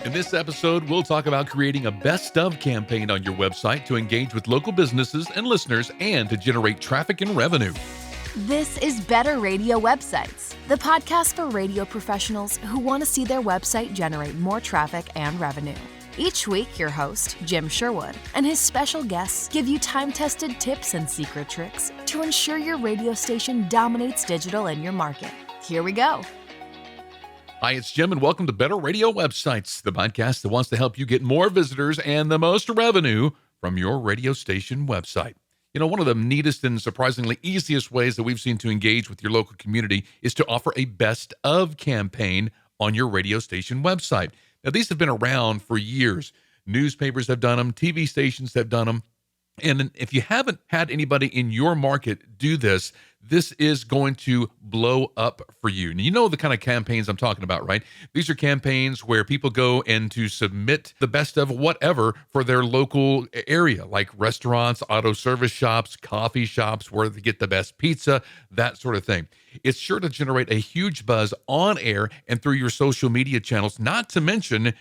In this episode, we'll talk about creating a best of campaign on your website to engage with local businesses and listeners and to generate traffic and revenue. This is Better Radio Websites, the podcast for radio professionals who want to see their website generate more traffic and revenue. Each week, your host, Jim Sherwood, and his special guests give you time-tested tips and secret tricks to ensure your radio station dominates digital in your market. Here we go. Hi, it's Jim, and welcome to Better Radio Websites, the podcast that wants to help you get more visitors and the most revenue from your radio station website. You know, one of the neatest and surprisingly easiest ways that we've seen to engage with your local community is to offer a best of campaign on your radio station website. Now, these have been around for years. Newspapers have done them, TV stations have done them. And if you haven't had anybody in your market do this, this is going to blow up for you. And you know the kind of campaigns I'm talking about, right? These are campaigns where people go and to submit the best of whatever for their local area, like restaurants, auto service shops, coffee shops, where they get the best pizza, that sort of thing. It's sure to generate a huge buzz on air and through your social media channels, not to mention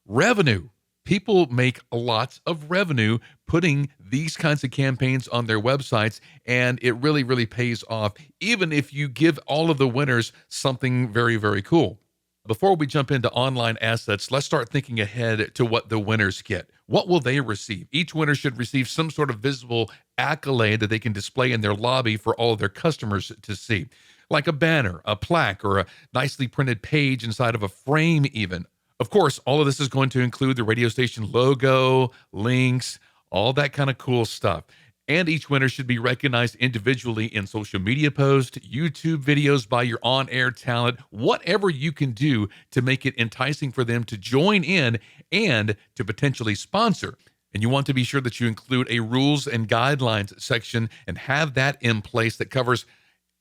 revenue. People make lots of revenue putting these kinds of campaigns on their websites, and it really, really pays off, even if you give all of the winners something very, very cool. Before we jump into online assets, let's start thinking ahead to what the winners get. What will they receive? Each winner should receive some sort of visible accolade that they can display in their lobby for all of their customers to see, like a banner, a plaque, or a nicely printed page inside of a frame even. Of course, all of this is going to include the radio station logo, links, all that kind of cool stuff. And each winner should be recognized individually in social media posts, YouTube videos by your on-air talent, whatever you can do to make it enticing for them to join in and to potentially sponsor. And you want to be sure that you include a rules and guidelines section and have that in place that covers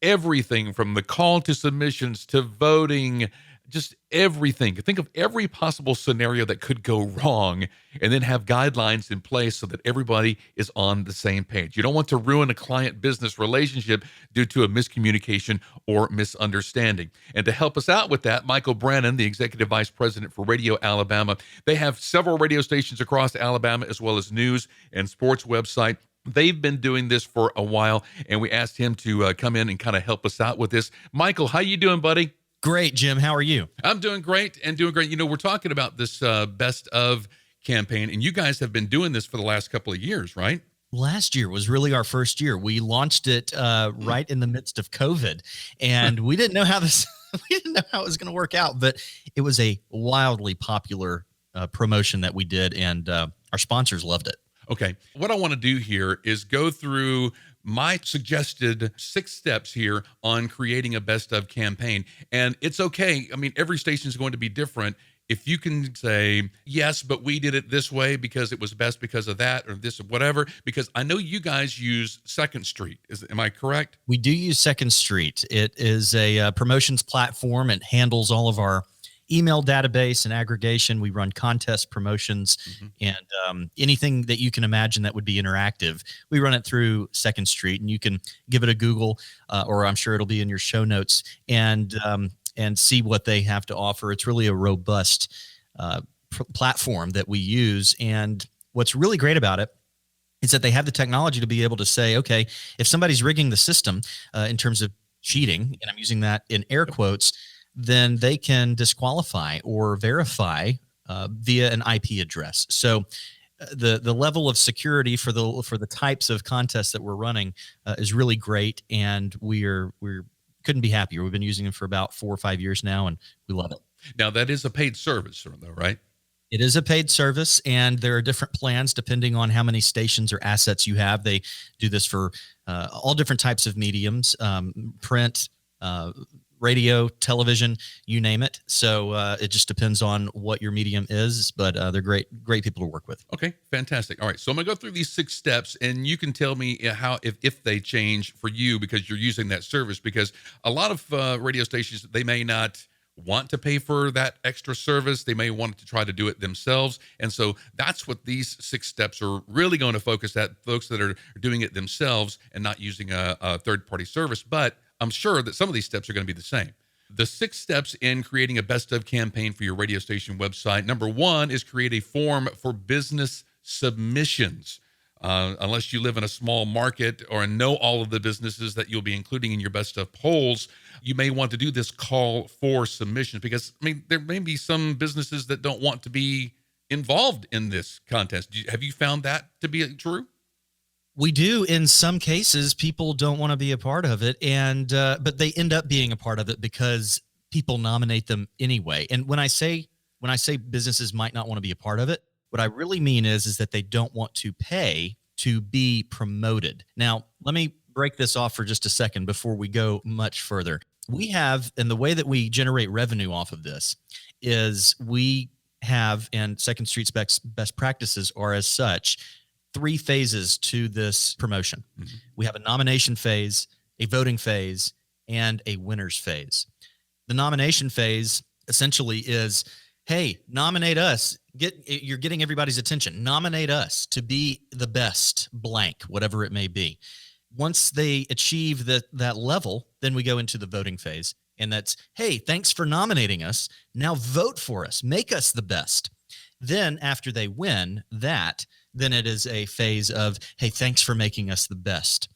everything from the call to submissions to voting, just everything. Think of every possible scenario that could go wrong and then have guidelines in place so that everybody is on the same page. You don't want to ruin a client-business relationship due to a miscommunication or misunderstanding. And to help us out with that, Michael Brannon, the Executive Vice President for Radio Alabama, they have several radio stations across Alabama as well as news and sports website. They've been doing this for a while, and we asked him to come in and kind of help us out with this. Michael, how you doing, buddy? Great, Jim. How are you? I'm doing great. You know, we're talking about this best of campaign, and you guys have been doing this for the last couple of years, right? Last year was really our first year. We launched it right in the midst of COVID, and we didn't know how we didn't know how it was going to work out, but it was a wildly popular promotion that we did, and our sponsors loved it. Okay. What I want to do here is go through my suggested 6 steps here on creating a best of campaign. And it's okay. I mean, every station is going to be different. If you can say, yes, but we did it this way because it was best because of that or this or whatever, because I know you guys use Second Street. Am I correct? We do use Second Street. It is a promotions platform. It handles all of our email database and aggregation. We run contest promotions and anything that you can imagine that would be interactive. We run it through Second Street, and you can give it a Google, or I'm sure it'll be in your show notes, and see what they have to offer. It's really a robust platform that we use. And what's really great about it is that they have the technology to be able to say, okay, if somebody's rigging the system in terms of cheating, and I'm using that in air quotes, then they can disqualify or verify via an IP address. So the level of security for the types of contests that we're running is really great, and we're couldn't be happier. We've been using them for about 4 or 5 years now, and we love it. Now, that is a paid service, though, right? It is a paid service, and there are different plans depending on how many stations or assets you have. They do this for all different types of mediums, print, radio, television, you name it. So it just depends on what your medium is, but they're great people to work with. Okay, fantastic. All right, so I'm gonna go through these 6 steps, and you can tell me how if they change for you because you're using that service. Because a lot of radio stations, they may not want to pay for that extra service. They may want to try to do it themselves. And so that's what these 6 steps are really going to focus at, folks that are doing it themselves and not using a third-party service. But I'm sure that some of these steps are going to be the same. The 6 steps in creating a best of campaign for your radio station website. Number 1 is create a form for business submissions. Unless you live in a small market or know all of the businesses that you'll be including in your best of polls, you may want to do this call for submissions because, I mean, there may be some businesses that don't want to be involved in this contest. Have you found that to be true? We do. In some cases, people don't want to be a part of it, and but they end up being a part of it because people nominate them anyway. And when I say businesses might not want to be a part of it, what I really mean is that they don't want to pay to be promoted. Now, let me break this off for just a second before we go much further. We have, and the way that we generate revenue off of this is we have, and Second Street's best practices are as such, 3 phases to this promotion. Mm-hmm. We have a nomination phase, a voting phase, and a winners phase. The nomination phase essentially is, hey, nominate us. You're getting everybody's attention. Nominate us to be the best blank, whatever it may be. Once they achieve that level, then we go into the voting phase. And that's, hey, thanks for nominating us. Now vote for us. Make us the best. Then after they win that, then it is a phase of, hey, thanks for making us the best.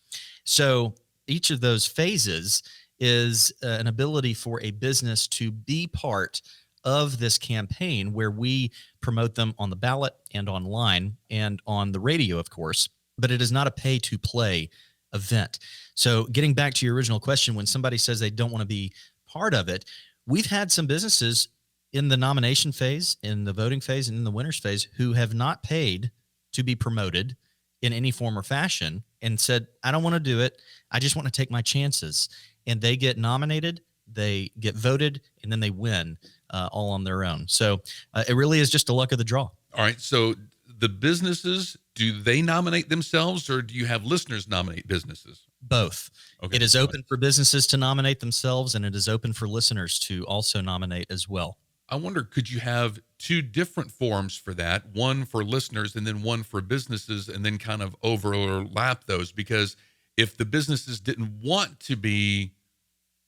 So each of those phases is an ability for a business to be part of this campaign where we promote them on the ballot and online and on the radio, of course, but it is not a pay-to-play event. So getting back to your original question, when somebody says they don't want to be part of it, we've had some businesses in the nomination phase, in the voting phase, and in the winners phase who have not paid to be promoted in any form or fashion and said, I don't want to do it. I just want to take my chances. And they get nominated, they get voted, and then they win all on their own. So it really is just a luck of the draw. All right. So the businesses, do they nominate themselves or do you have listeners nominate businesses? Both. Okay. It is open for businesses to nominate themselves, and it is open for listeners to also nominate as well. I wonder, could you have 2 different forms for that, one for listeners and then one for businesses, and then kind of overlap those? Because if the businesses didn't want to be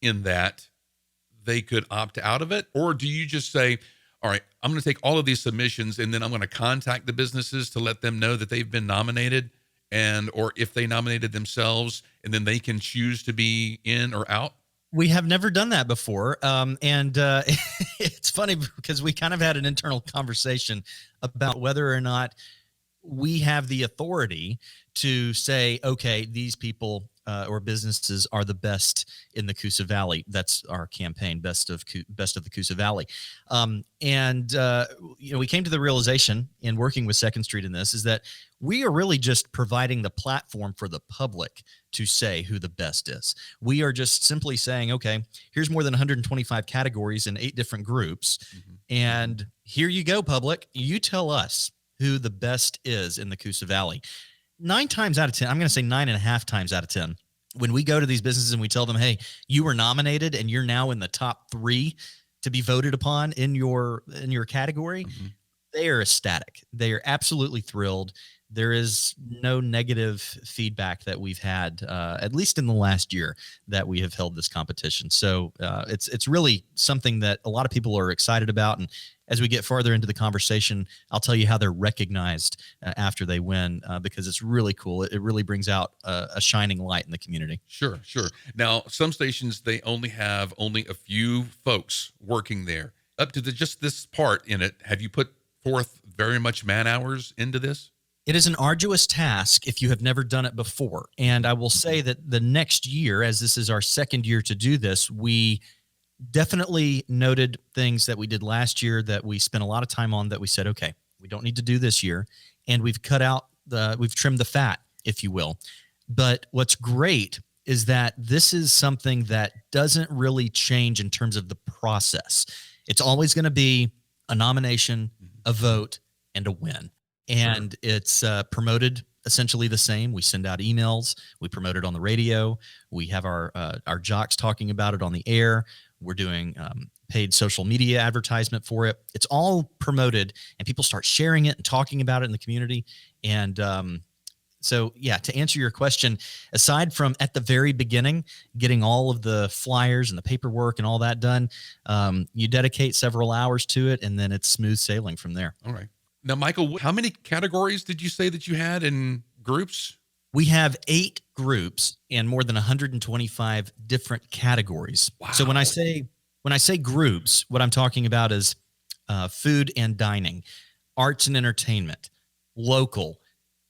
in that, they could opt out of it? Or do you just say, all right, I'm going to take all of these submissions and then I'm going to contact the businesses to let them know that they've been nominated, or if they nominated themselves, and then they can choose to be in or out? We have never done that before. And it's funny because we kind of had an internal conversation about whether or not we have the authority to say, okay, these people or businesses are the best in the Coosa Valley. That's our campaign, best of the Coosa Valley. We came to the realization in working with Second Street in this is that we are really just providing the platform for the public to say who the best is. We are just simply saying, okay, here's more than 125 categories in 8 different groups. Mm-hmm. And here you go, public. You tell us who the best is in the Coosa Valley. 9 times out of 10, I'm going to say 9.5 times out of 10, when we go to these businesses and we tell them, hey, you were nominated and you're now in the top 3 to be voted upon in your category, mm-hmm. They are ecstatic. They are absolutely thrilled. There is no negative feedback that we've had, at least in the last year that we have held this competition. So it's really something that a lot of people are excited about. And as we get farther into the conversation, I'll tell you how they're recognized after they win, because it's really cool. It really brings out a shining light in the community. Sure. Now, some stations, they only have a few folks working there. Up to just this part in it, have you put forth very much man hours into this? It is an arduous task if you have never done it before. And I will say that the next year, as this is our second year to do this, we definitely noted things that we did last year that we spent a lot of time on that we said, okay, we don't need to do this year. And we've we've trimmed the fat, if you will. But what's great is that this is something that doesn't really change in terms of the process. It's always going to be a nomination, a vote, and a win. And it's promoted essentially the same. We send out emails. We promote it on the radio. We have our jocks talking about it on the air. We're doing paid social media advertisement for it. It's all promoted, and people start sharing it and talking about it in the community. And So yeah, to answer your question, aside from at the very beginning, getting all of the flyers and the paperwork and all that done, you dedicate several hours to it, and then it's smooth sailing from there. All right. Now, Michael, how many categories did you say that you had in groups? We have 8 groups and more than 125 different categories. Wow. So when I say groups, what I'm talking about is food and dining, arts and entertainment, local,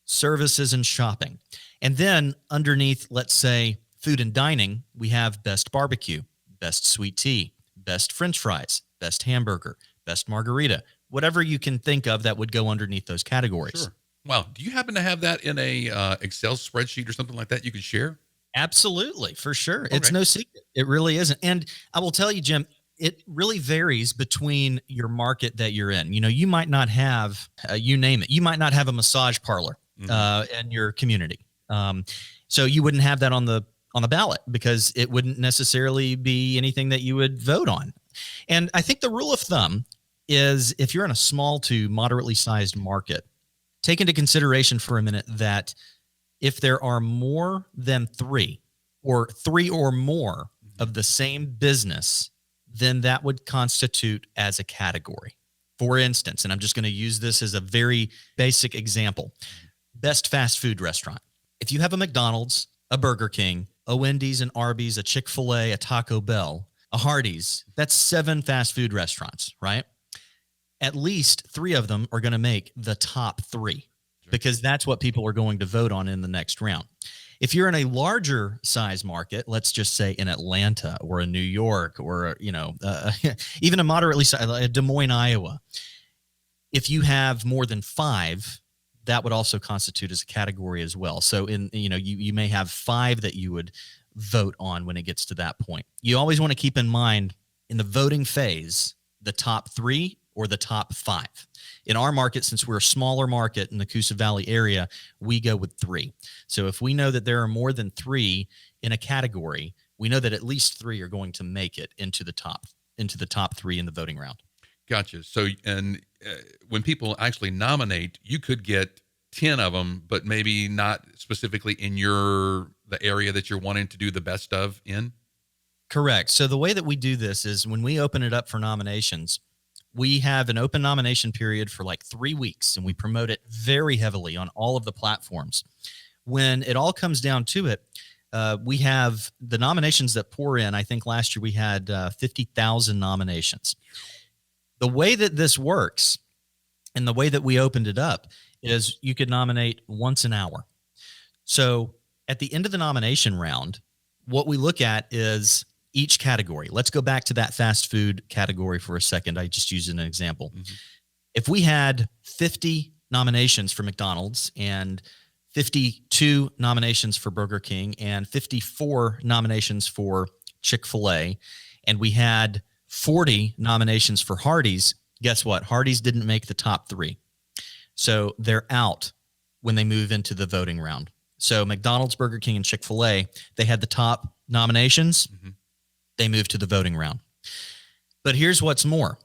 services and shopping. And then underneath, let's say food and dining, we have best barbecue, best sweet tea, best French fries, best hamburger, best margarita, whatever you can think of that would go underneath those categories. Sure. Wow. Do you happen to have that in a Excel spreadsheet or something like that you could share? Absolutely, for sure. Okay. It's no secret. It really isn't. And I will tell you, Jim, it really varies between your market that you're in. You might not have, you name it, you might not have a massage parlor in your community. So you wouldn't have that on the ballot because it wouldn't necessarily be anything that you would vote on. And I think the rule of thumb is if you're in a small to moderately sized market, take into consideration for a minute that if there are more than 3 or 3 or more of the same business, then that would constitute as a category. For instance, and I'm just going to use this as a very basic example, best fast food restaurant. If you have a McDonald's, a Burger King, a Wendy's, an Arby's, a Chick-fil-A, a Taco Bell, a Hardee's, that's 7 fast food restaurants, right? At least 3 of them are going to make the top 3 because that's what people are going to vote on in the next round. If you're in a larger size market, let's just say in Atlanta or in New York or, even a moderately sized Des Moines, Iowa, if you have more than 5, that would also constitute as a category as well. So you may have 5 that you would vote on when it gets to that point. You always want to keep in mind in the voting phase, the top 3 or the top 5. In our market, since we're a smaller market in the Coosa Valley area, we go with 3. So if we know that there are more than 3 in a category, we know that at least 3 are going to make it into the top 3 in the voting round. Gotcha. So, and when people actually nominate, you could get 10 of them, but maybe not specifically in the area that you're wanting to do the best of in? Correct. So the way that we do this is when we open it up for nominations, we have an open nomination period for like 3 weeks, and we promote it very heavily on all of the platforms. When it all comes down to it, we have the nominations that pour in. I think last year we had 50,000 nominations. The way that this works and the way that we opened it up is you could nominate once an hour. So at the end of the nomination round, what we look at is each category. Let's go back to that fast food category for a second. I just used an example. Mm-hmm. If we had 50 nominations for McDonald's and 52 nominations for Burger King and 54 nominations for Chick-fil-A, and we had 40 nominations for Hardee's, guess what? Hardee's didn't make the top 3. So they're out when they move into the voting round. So McDonald's, Burger King, and Chick-fil-A, they had the top nominations. Mm-hmm. They moved to the voting round. But here's what's more.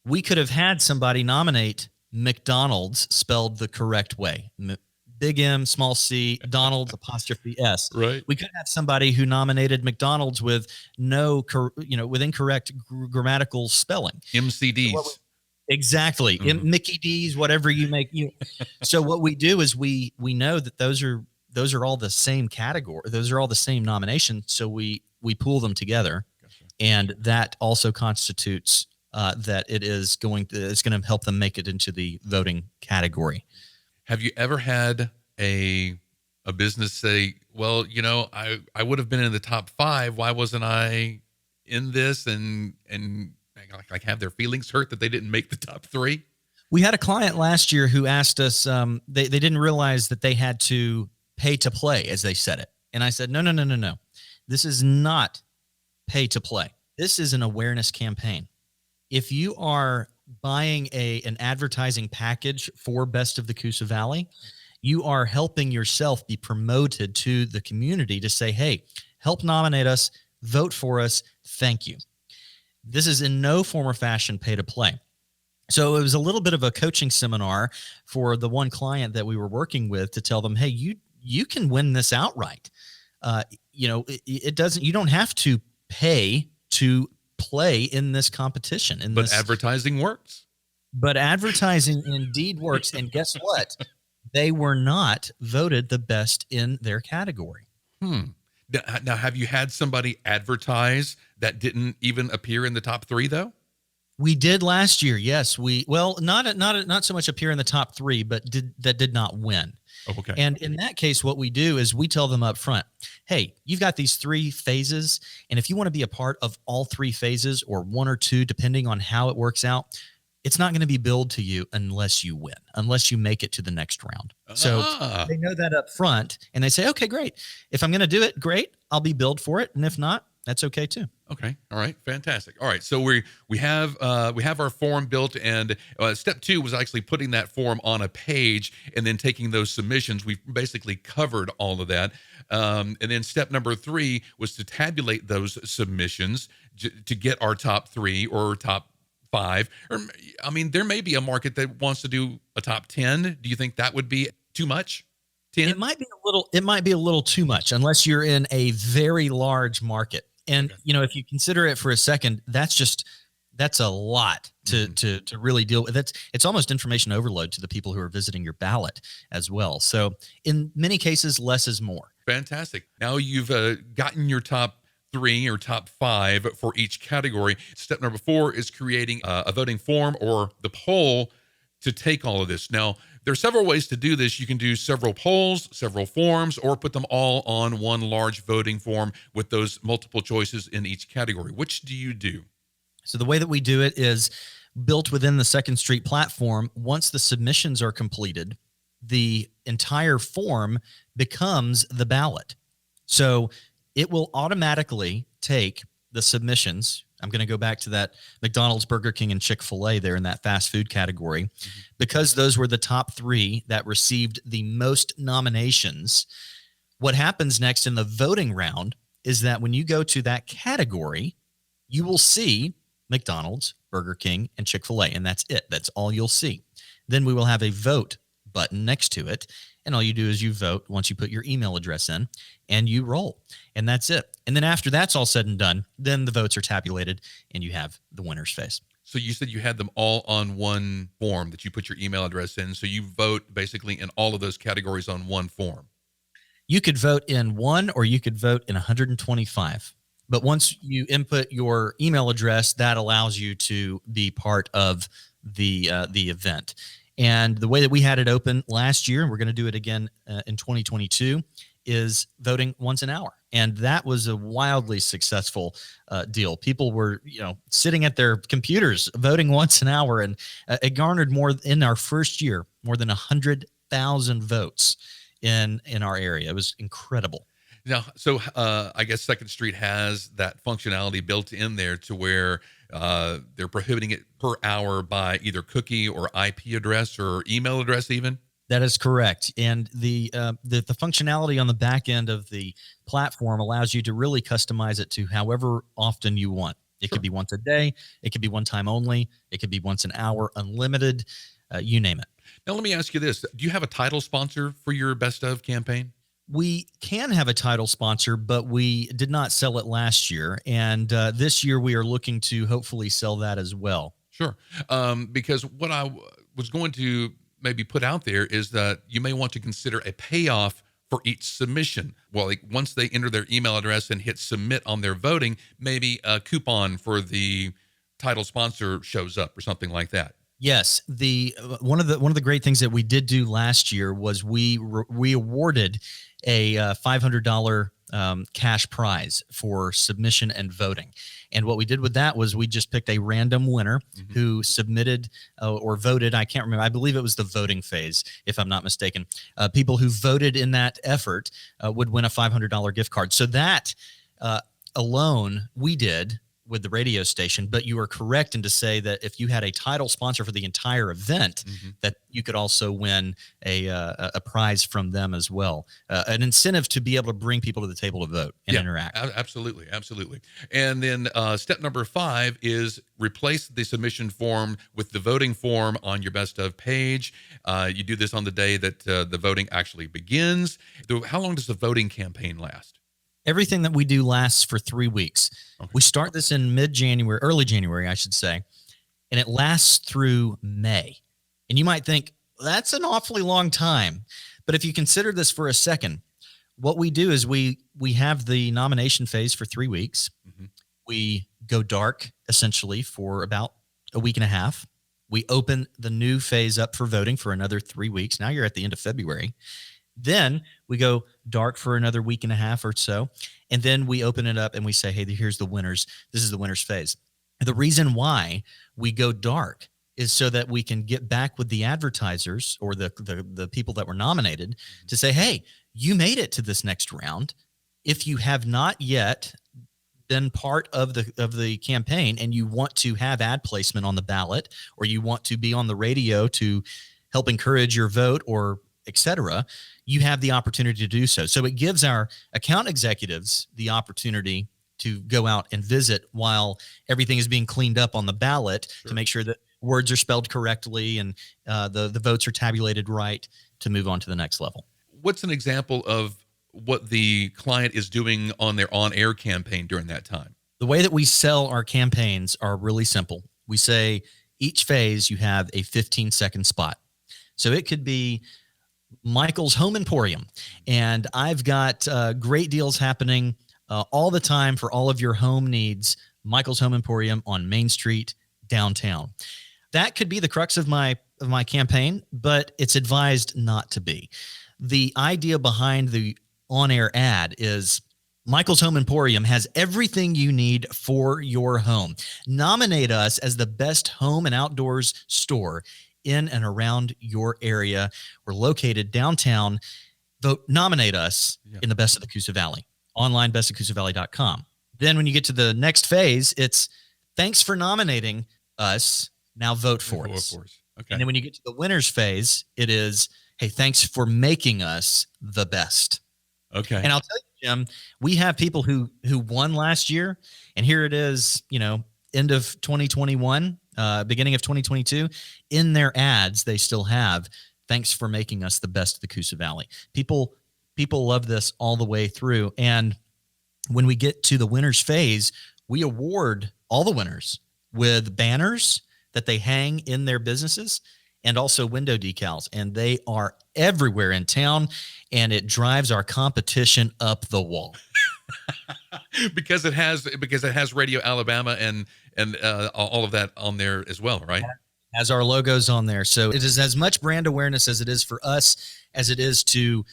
We could have had somebody nominate McDonald's spelled the correct way. Big M, small c, Donald, apostrophe S. Right. We could have somebody who nominated McDonald's with with incorrect grammatical spelling. MCDs. Exactly. Mm-hmm. Mickey D's, whatever you make. So what we do is we know that those are all the same category. Those are all the same nominations. So we pool them together. Gotcha. And that also constitutes that it's going to help them make it into the voting category. Have you ever had a business say, well, I would have been in the top 5. Why wasn't I in this? And like have their feelings hurt that they didn't make the top 3? We had a client last year who asked us, they didn't realize that they had to pay to play, as they said it. And I said, no. This is not pay to play. This is an awareness campaign. If you are buying an advertising package for Best of the Coosa Valley, you are helping yourself be promoted to the community to say, hey, help nominate us, vote for us, thank you. This is in no form or fashion pay to play. So it was a little bit of a coaching seminar for the one client that we were working with to tell them, hey, you can win this outright. It doesn't, you don't have to pay to play in this competition. But advertising works. But advertising indeed works. And guess what? They were not voted the best in their category. Now, have you had somebody advertise that didn't even appear in the top 3 though? We did last year. Yes, not so much appear in the top 3, but did not win. Oh, okay. And in that case, what we do is we tell them up front, hey, you've got these 3 phases. And if you want to be a part of all 3 phases, or 1 or 2, depending on how it works out, it's not going to be billed to you unless you win, unless you make it to the next round. So they know that up front, and they say, okay, great. If I'm going to do it, great. I'll be billed for it. And if not, that's okay too. Okay. All right. Fantastic. All right. So we have our form built, and step 2 was actually putting that form on a page and then taking those submissions. We've basically covered all of that. And then step number 3 was to tabulate those submissions to get our top 3 or top 5. Or, I mean, there may be a market that wants to do a top 10. Do you think that would be too much? 10? It might be a little too much, unless you're in a very large market. And, if you consider it for a second, that's a lot to really deal with. It's almost information overload to the people who are visiting your ballot as well. So in many cases, less is more. Fantastic. Now you've gotten your top 3 or top 5 for each category. Step number 4 is creating a voting form or the poll to take all of this. Now, there are several ways to do this. You can do several polls, several forms, or put them all on one large voting form with those multiple choices in each category. Which do you do? So the way that we do it is built within the Second Street platform. Once the submissions are completed, the entire form becomes the ballot. So it will automatically take the submissions. I'm going to go back to that McDonald's, Burger King, and Chick-fil-A there in that fast food category, because those were the top 3 that received the most nominations. What happens next in the voting round is that when you go to that category, you will see McDonald's, Burger King, and Chick-fil-A, and that's it. That's all you'll see. Then we will have a vote button next to it, and all you do is you vote once you put your email address in, and you roll, and that's it. And then after that's all said and done, then the votes are tabulated, and you have the winner's face. So you said you had them all on one form that you put your email address in. So you vote basically in all of those categories on one form. You could vote in 1, or you could vote in 125. But once you input your email address, that allows you to be part of the event. And the way that we had it open last year, and we're going to do it again in 2022, is voting once an hour. And that was a wildly successful deal. People were, sitting at their computers voting once an hour, and it garnered more in our first year, more than 100,000 votes in our area. It was incredible. Now, so I guess Second Street has that functionality built in there to where they're prohibiting it per hour by either cookie or IP address or email address even? That is correct. And the functionality on the back end of the platform allows you to really customize it to however often you want. It could be once a day. It could be one time only. It could be once an hour, unlimited, you name it. Now, let me ask you this. Do you have a title sponsor for your Best Of campaign? We can have a title sponsor, but we did not sell it last year. And this year we are looking to hopefully sell that as well. Sure. Because what I was going to maybe put out there is that you may want to consider a payoff for each submission. Well, like once they enter their email address and hit submit on their voting, maybe a coupon for the title sponsor shows up or something like that. Yes, one of the great things that we did do last year was we awarded a $500 cash prize for submission and voting. And what we did with that was we just picked a random winner who submitted or voted. I can't remember. I believe it was the voting phase, if I'm not mistaken. People who voted in that effort would win a $500 gift card. So that alone we did with the radio station, but you are correct in to say that if you had a title sponsor for the entire event, that you could also win a prize from them as well, an incentive to be able to bring people to the table to vote and interact. Absolutely. And then step number 5 is replace the submission form with the voting form on your best of page. You do this on the day that the voting actually begins. How long does the voting campaign last? Everything that we do lasts for 3 weeks. Okay. We start this in mid-January, early January, I should say, and it lasts through May. And you might think, that's an awfully long time. But if you consider this for a second, what we do is we have the nomination phase for 3 weeks. We go dark, essentially, for about a week and a half. We open the new phase up for voting for another 3 weeks. Now you're at the end of February. Then we go dark for another week and a half or so. And then we open it up and we say, hey, here's the winners. This is the winners phase. The reason why we go dark is so that we can get back with the advertisers or the people that were nominated to say, hey, you made it to this next round. If you have not yet been part of the campaign and you want to have ad placement on the ballot, or you want to be on the radio to help encourage your vote, or et cetera, you have the opportunity to do so. So it gives our account executives the opportunity to go out and visit while everything is being cleaned up on the ballot to make sure that words are spelled correctly and the votes are tabulated right to move on to the next level. What's an example of what the client is doing on their on-air campaign during that time? The way that we sell our campaigns are really simple. We say each phase you have a 15-second spot. So it could be Michael's Home Emporium, and I've got great deals happening all the time for all of your home needs. Michael's Home Emporium on Main Street, downtown. That could be the crux of my campaign, but it's advised not to be. The idea behind the on-air ad is Michael's Home Emporium has everything you need for your home. Nominate us as the best home and outdoors store in and around your area. We're located downtown. Vote, nominate us in the Best of the Coosa Valley. Online, bestofcoosavalley.com. Then when you get to the next phase, it's thanks for nominating us. Now vote for us. Okay. And then when you get to the winners phase, it is, hey, thanks for making us the best. Okay. And I'll tell you, Jim, we have people who won last year, and here it is, end of 2021, beginning of 2022. In their ads, they still have, thanks for making us the best of the Coosa Valley. People love this all the way through. And when we get to the winners phase, we award all the winners with banners that they hang in their businesses and also window decals. And they are everywhere in town, and it drives our competition up the wall. because it has Radio Alabama and all of that on there as well, right? Has our logos on there. So it is as much brand awareness as it is for us, as it is to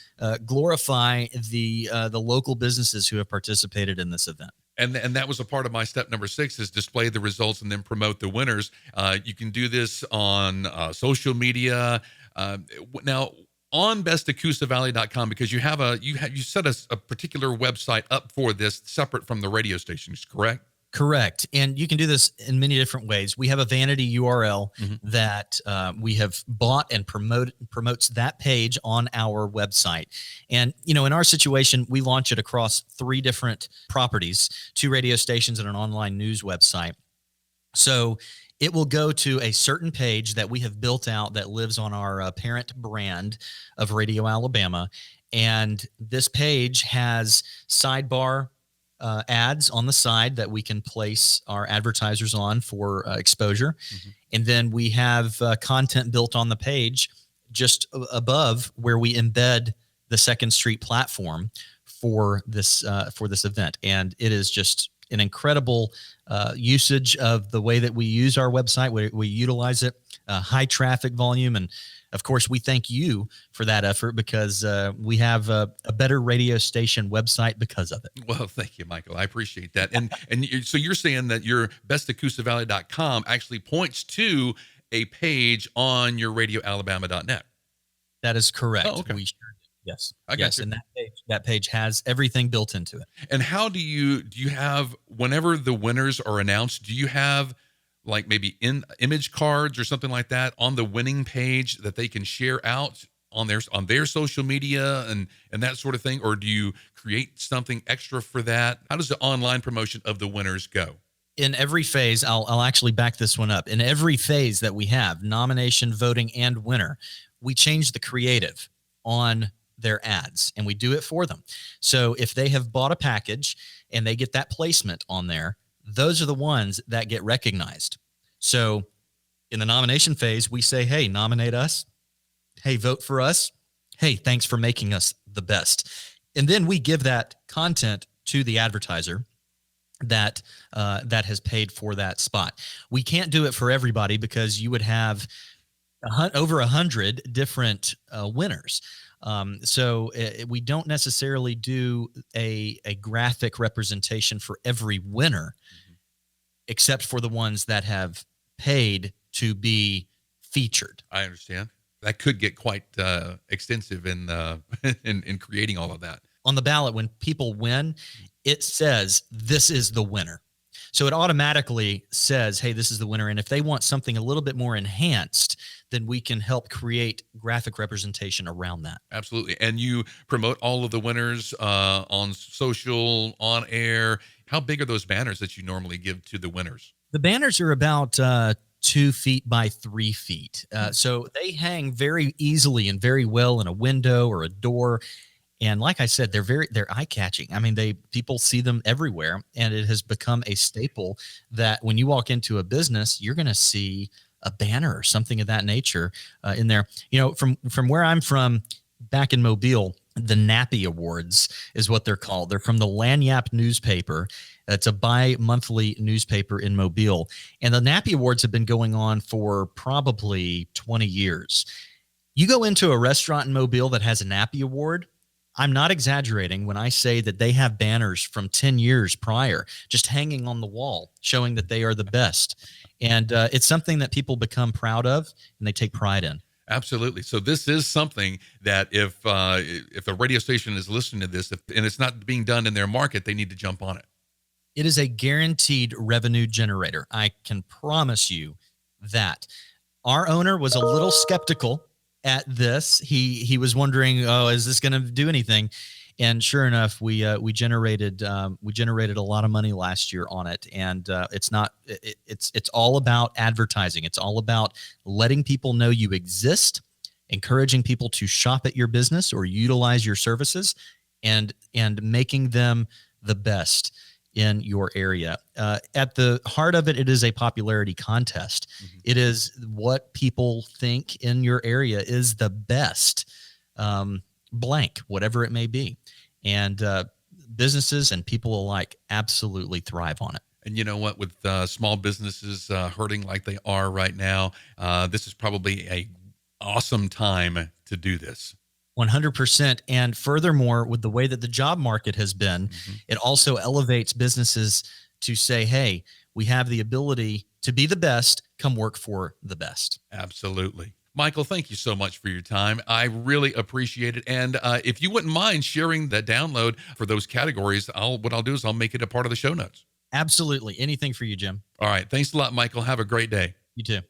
glorify the local businesses who have participated in this event. And that was a part of my step number 6 is display the results and then promote the winners. You can do this on social media. Now on bestofcoosavalley.com, because you set a particular website up for this separate from the radio stations, correct? Correct. And you can do this in many different ways. We have a vanity URL that we have bought and promotes that page on our website. And, in our situation, we launch it across 3 different properties, 2 radio stations and an online news website. So it will go to a certain page that we have built out that lives on our parent brand of Radio Alabama. And this page has sidebar ads on the side that we can place our advertisers on for exposure. And then we have content built on the page just above where we embed the Second Street platform for this event. And it is just an incredible usage of the way that we use our website. We utilize it, high traffic volume. And of course, we thank you for that effort, because we have a better radio station website because of it. Well, thank you, Michael. I appreciate that. So you're saying that your bestofcoosavalley.com actually points to a page on your radioalabama.net. That is correct. Oh, okay. Yes. I got Yes. you. And that page has everything built into it. And how do you have, whenever the winners are announced, do you have like maybe in image cards or something like that on the winning page that they can share out on their social media and that sort of thing, or do you create something extra for that? How does the online promotion of the winners go? In every phase, I'll actually back this one up. In every phase that we have, nomination, voting, and winner, we change the creative on their ads and we do it for them. So if they have bought a package and they get that placement on there, those are the ones that get recognized. So in the nomination phase, we say, hey, nominate us. Hey, vote for us. Hey, thanks for making us the best. And then we give that content to the advertiser that has paid for that spot. We can't do it for everybody because you would have over 100 different winners. So we don't necessarily do a graphic representation for every winner, except for the ones that have paid to be featured. I understand. That could get quite extensive in in creating all of that. On the ballot, when people win, it says this is the winner. So it automatically says, hey, this is the winner. And if they want something a little bit more enhanced, then we can help create graphic representation around that. Absolutely. And you promote all of the winners on social, on air. How big are those banners that you normally give to the winners? The banners are about 2 feet by 3 feet. So they hang very easily and very well in a window or a door. And like I said, they're eye-catching. I mean, people see them everywhere, and it has become a staple that when you walk into a business, you're going to see a banner or something of that nature in there. You know, from where I'm from, back in Mobile, the Nappy Awards is what they're called. They're from the Lanyap newspaper. It's a bi-monthly newspaper in Mobile, and the Nappy Awards have been going on for probably 20 years. You go into a restaurant in Mobile that has a Nappy Award, I'm not exaggerating when I say that they have banners from 10 years prior just hanging on the wall showing that they are the best. And it's something that people become proud of and they take pride in. Absolutely. So this is something that if a radio station is listening to this and it's not being done in their market, they need to jump on it. It is a guaranteed revenue generator. I can promise you that. Our owner was a little skeptical at this. He was wondering, oh, is this going to do anything? And sure enough, we generated a lot of money last year on it. And it's all about advertising. It's all about letting people know you exist, encouraging people to shop at your business or utilize your services, and making them the best in your area. At the heart of it, it is a popularity contest. Mm-hmm. It is what people think in your area is the best, blank, whatever it may be. And businesses and people alike absolutely thrive on it. And you know what, with small businesses hurting like they are right now, this is probably a awesome time to do this. 100%. And furthermore, with the way that the job market has been, it also elevates businesses to say, hey, we have the ability to be the best, come work for the best. Absolutely. Michael, thank you so much for your time. I really appreciate it. And if you wouldn't mind sharing the download for those categories, what I'll do is I'll make it a part of the show notes. Absolutely. Anything for you, Jim. All right. Thanks a lot, Michael. Have a great day. You too.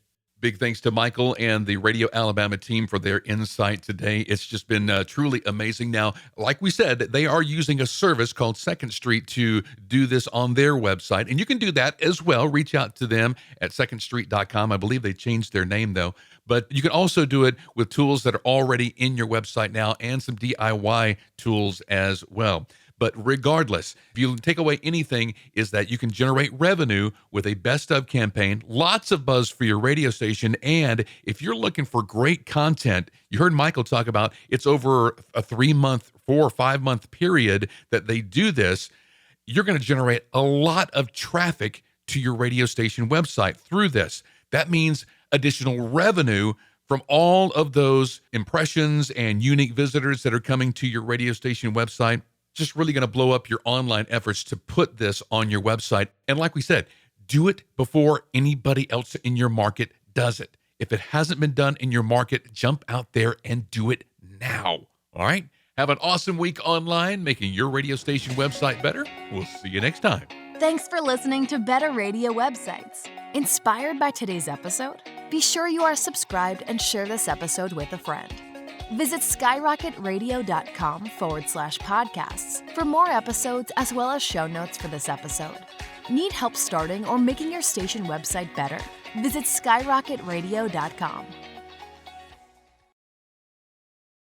Big thanks to Michael and the Radio Alabama team for their insight today. It's just been truly amazing. Now, like we said, they are using a service called Second Street to do this on their website. And you can do that as well. Reach out to them at secondstreet.com. I believe they changed their name, though. But you can also do it with tools that are already in your website now and some DIY tools as well. But regardless, if you take away anything, is that you can generate revenue with a best of campaign, lots of buzz for your radio station. And if you're looking for great content, you heard Michael talk about it's over a 3-month, 4 or 5 month period that they do this. You're going to generate a lot of traffic to your radio station website through this. That means additional revenue from all of those impressions and unique visitors that are coming to your radio station website. Just really going to blow up your online efforts to put this on your website. And like we said, do it before anybody else in your market does it. If it hasn't been done in your market, jump out there and do it now. All right? Have an awesome week online, making your radio station website better. We'll see you next time. Thanks for listening to Better Radio Websites. Inspired by today's episode? Be sure you are subscribed and share this episode with a friend. Visit skyrocketradio.com/podcasts for more episodes as well as show notes for this episode. Need help starting or making your station website better? Visit skyrocketradio.com.